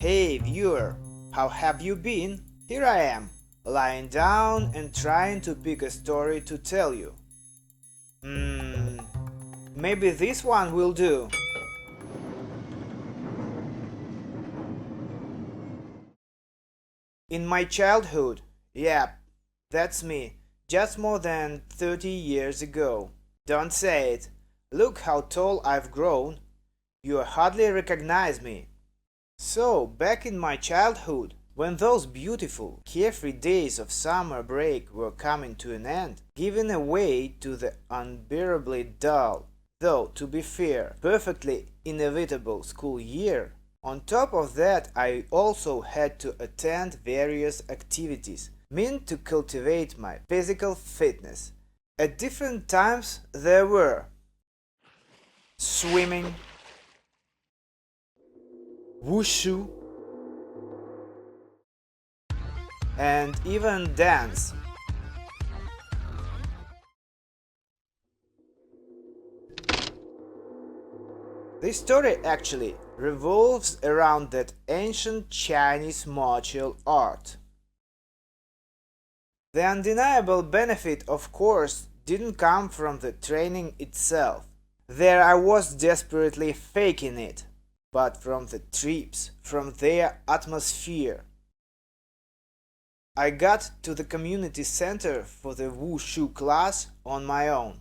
Hey viewer, how have you been? Here I am, lying down and trying to pick a story to tell you. Maybe this one will do. In my childhood, yep, that's me, just more than 30 years ago. Don't say it. Look how tall I've grown. You hardly recognize me. So, back in my childhood, when those beautiful, carefree days of summer break were coming to an end, giving way to the unbearably dull, though to be fair, perfectly inevitable school year, on top of that I also had to attend various activities meant to cultivate my physical fitness. At different times there were swimming, wushu, and even dance. This story actually revolves around that ancient Chinese martial art. The undeniable benefit, of course, didn't come from the training itself. There I was desperately faking it, but from the trips, from their atmosphere. I got to the community center for the wushu class on my own.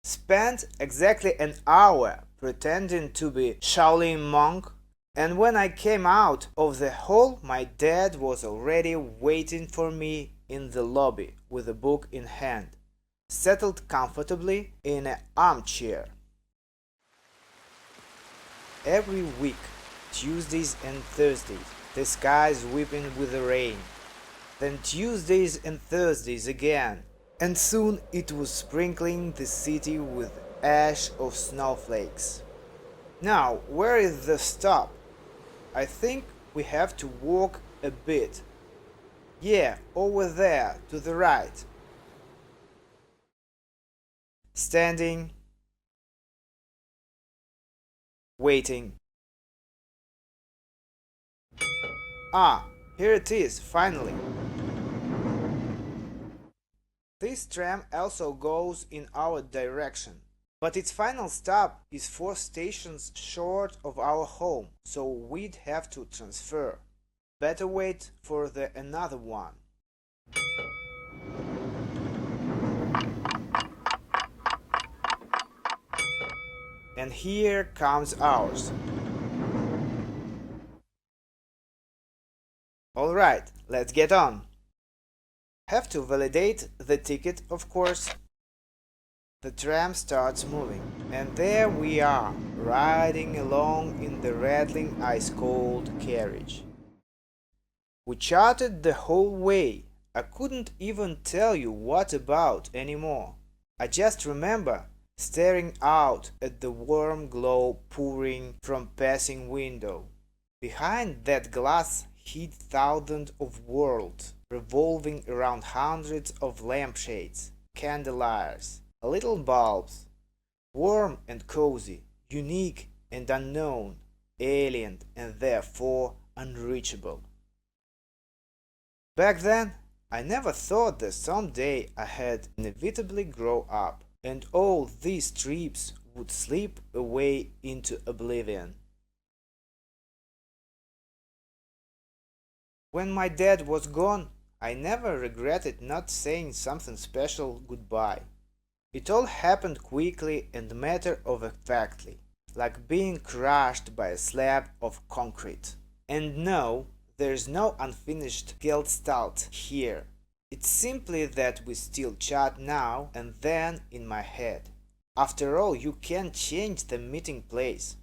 Spent exactly an hour pretending to be Shaolin monk, and when I came out of the hall my dad was already waiting for me in the lobby with a book in hand, settled comfortably in an armchair. Every week, Tuesdays and Thursdays, the skies weeping with the rain. Then Tuesdays and Thursdays again, and soon it was sprinkling the city with ash of snowflakes. Now, where is the stop? I think we have to walk a bit. Yeah, over there, to the right. Standing, waiting. Ah, here it is, finally. This tram also goes in our direction, but its final stop is 4 stations short of our home, so we'd have to transfer. Better wait for the another one. And here comes ours. Alright, let's get on. Have to validate the ticket, of course. The tram starts moving, and there we are, riding along in the rattling ice-cold carriage. We chatted the whole way. I couldn't even tell you what about anymore. I just remember staring out at the warm glow pouring from passing window. Behind that glass hid thousands of worlds, revolving around hundreds of lampshades, candeliers, little bulbs, warm and cozy, unique and unknown, alien and therefore unreachable. Back then, I never thought that someday I had inevitably grow up, and all these trips would slip away into oblivion. When my dad was gone, I never regretted not saying something special goodbye. It all happened quickly and matter-of-factly, like being crushed by a slab of concrete. And no, there's no unfinished Gestalt here. It's simply that we still chat now and then in my head. After all, you can't change the meeting place.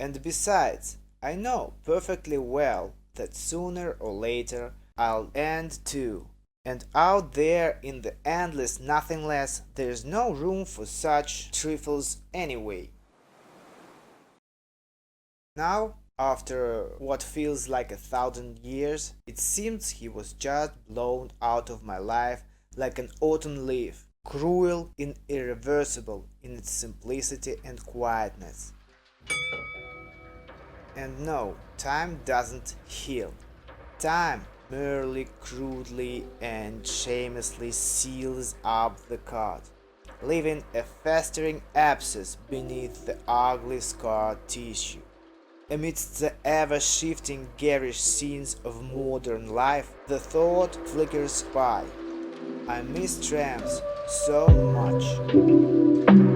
And besides, I know perfectly well that sooner or later I'll end too. And out there in the endless nothingness, there's no room for such trifles anyway. Now, after what feels like 1,000 years, it seems he was just blown out of my life like an autumn leaf, cruel and irreversible in its simplicity and quietness. And no, time doesn't heal. Time merely crudely and shamelessly seals up the cut, leaving a festering abscess beneath the ugly scar tissue. Amidst the ever-shifting garish scenes of modern life, the thought flickers by. I miss trams so much.